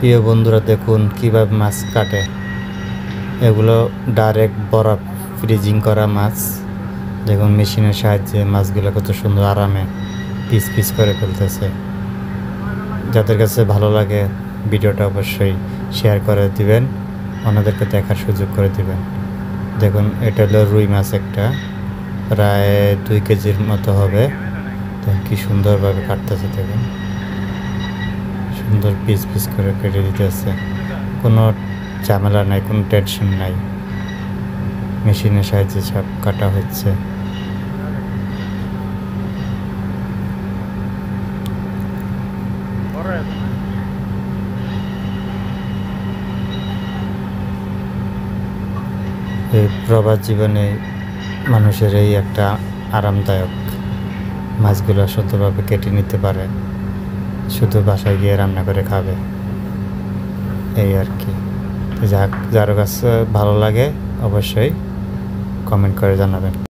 প্রিয় বন্ধুরা, দেখুন কিভাবে মাছ কাটে। এগুলো ডাইরেক্ট বরফ ফ্রিজিং করা মাছ। দেখুন মেশিনের সাহায্যে মাছগুলো কত সুন্দর আরামে পিস পিস করে ফেলতেছে। যাদের কাছে ভালো লাগে ভিডিওটা অবশ্যই শেয়ার করে দিবেন, অন্যদেরকে দেখার সুযোগ করে দিবেন। দেখুন এটা হলো রুই মাছ, একটা প্রায় 2 কেজির মতো হবে। দেখুন কি সুন্দরভাবে কাটতেছে, দেখুন সুন্দর পিস পিস করে কেটে দিতেছে। কোনো ঝামেলা নাই, কোনো টেনশন নাই, মেশিনের সাহায্যে সব কাটা হচ্ছে। এই প্রবাস জীবনে মানুষের এই একটা আরামদায়ক, মাছগুলো সুন্দরভাবে কেটে নিতে পারে, শুধু বাসায় গিয়ে রান্না করে খাবে, এই আর কি। যার কাছে ভালো লাগে অবশ্যই কমেন্ট করে জানাবেন।